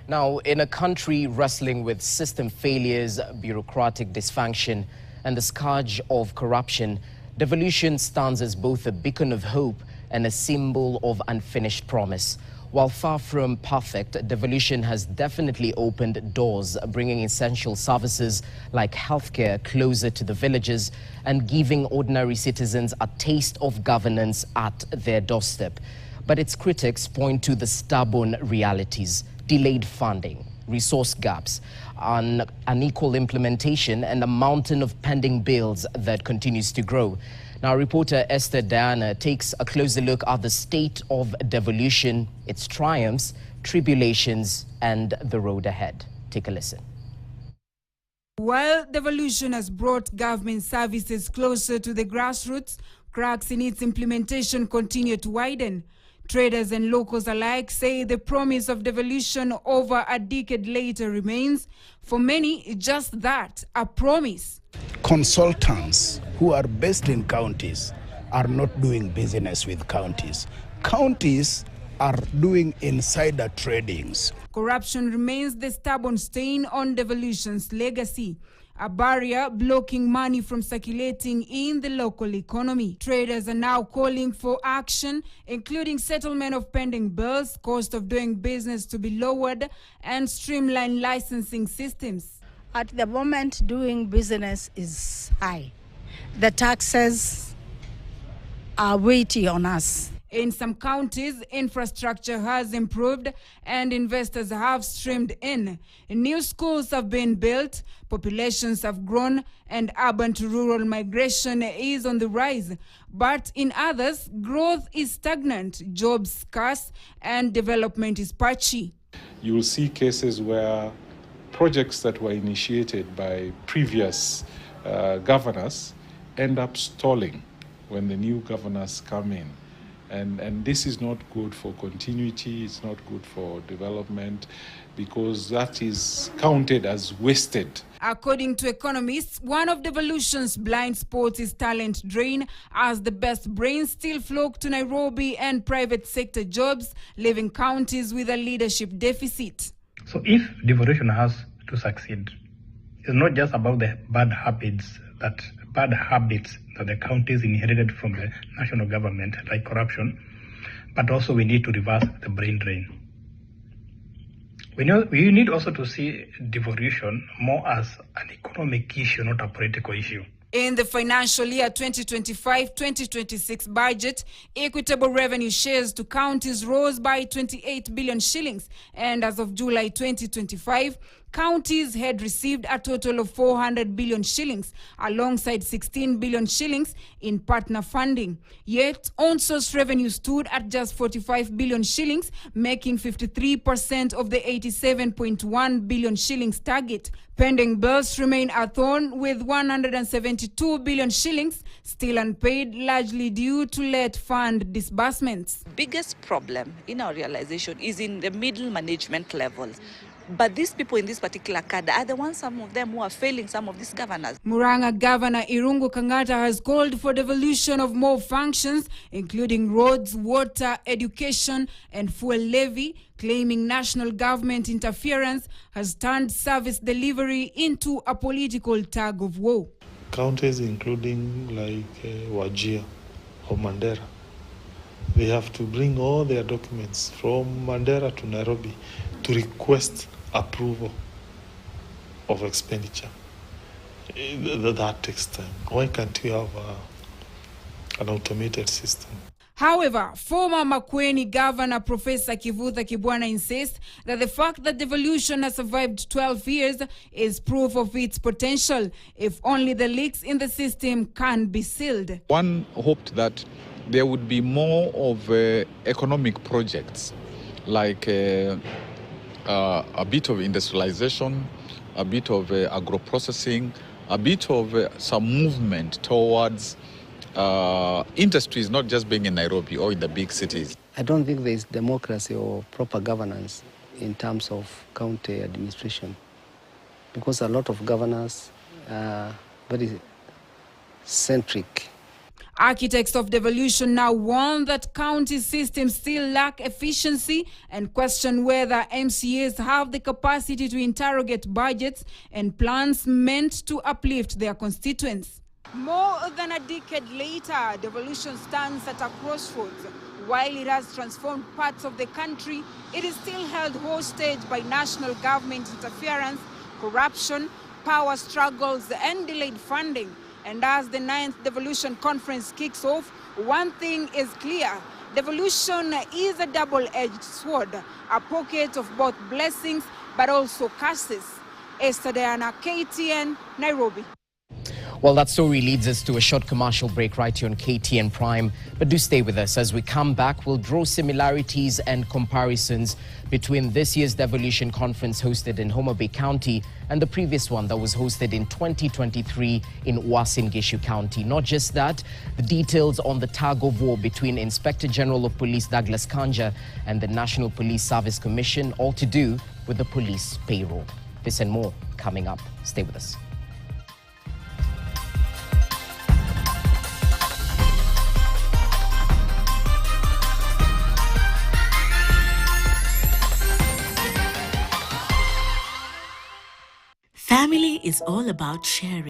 Now, in a country wrestling with system failures, bureaucratic dysfunction, and the scourge of corruption, devolution stands as both a beacon of hope and a symbol of unfinished promise. While far from perfect, devolution has definitely opened doors, bringing essential services like healthcare closer to the villages and giving ordinary citizens a taste of governance at their doorstep. But its critics point to the stubborn realities: delayed funding, resource gaps, unequal implementation, and a mountain of pending bills that continues to grow. Now, reporter Esther Diana takes a closer look at the state of devolution, its triumphs, tribulations, and the road ahead. Take a listen. While devolution has brought government services closer to the grassroots, cracks in its implementation continue to widen. Traders and locals alike say the promise of devolution over a decade later remains, for many, just that, a promise. Consultants who are based in counties are not doing business with counties. Counties are doing insider tradings. Corruption remains the stubborn stain on devolution's legacy, a barrier blocking money from circulating in the local economy. Traders are now calling for action, including settlement of pending bills, cost of doing business to be lowered, and streamlined licensing systems. At the moment, doing business is high. The taxes are weighty on us. In some counties, infrastructure has improved and investors have streamed in. New schools have been built, populations have grown, and urban to rural migration is on the rise. But in others, growth is stagnant, jobs scarce, and development is patchy. You will see cases where projects that were initiated by previous governors end up stalling when the new governors come in. And this is not good for continuity, it's not good for development, because that is counted as wasted. According to economists, one of devolution's blind spots is talent drain, as the best brains still flock to Nairobi and private sector jobs, leaving counties with a leadership deficit. So if devolution has to succeed, it's not just about the bad habits that the counties inherited from the national government, like corruption, but also we need to reverse the brain drain. We need also to see devolution more as an economic issue, not a political issue. In the financial year 2025-2026 budget, equitable revenue shares to counties rose by 28 billion shillings, and as of July 2025, counties had received a total of 400 billion shillings, alongside 16 billion shillings in partner funding. Yet, on-source revenue stood at just 45 billion shillings, making 53% of the 87.1 billion shillings target. Pending bills remain a thorn, with 172 billion shillings still unpaid, largely due to late fund disbursements. Biggest problem in our realization is in the middle management levels. But these people in this particular cadre are the ones, some of them, who are failing some of these governors. Murang'a Governor Irungu Kangata has called for devolution of more functions, including roads, water, education, and fuel levy, claiming national government interference has turned service delivery into a political tug of war. Counties including like Wajir or Mandera, they have to bring all their documents from Mandera to Nairobi to request approval of expenditure. That takes time. Why can't you have an automated system? However, former Makueni Governor Professor Kivutha Kibwana insists that the fact that devolution has survived 12 years is proof of its potential, if only the leaks in the system can be sealed. One hoped that there would be more of economic projects, like a bit of industrialization, a bit of agro-processing, a bit of some movement towards industries not just being in Nairobi or in the big cities. I don't think there is democracy or proper governance in terms of county administration, because a lot of governors are very centric. Architects of devolution now warn that county systems still lack efficiency and question whether MCAs have the capacity to interrogate budgets and plans meant to uplift their constituents. More than a decade later, devolution stands at a crossroads. While it has transformed parts of the country, it is still held hostage by national government interference, corruption, power struggles, and delayed funding. And as the 9th Devolution Conference kicks off, one thing is clear. Devolution is a double-edged sword, a pocket of both blessings but also curses. Esther Diana, KTN, Nairobi. Well, that story leads us to a short commercial break right here on KTN Prime. But do stay with us. As we come back, we'll draw similarities and comparisons between this year's devolution conference hosted in Homa Bay County and the previous one that was hosted in 2023 in Uasin Gishu County. Not just that, the details on the tug of war between Inspector General of Police Douglas Kanja and the National Police Service Commission, all to do with the police payroll. This and more coming up. Stay with us. Family is all about sharing.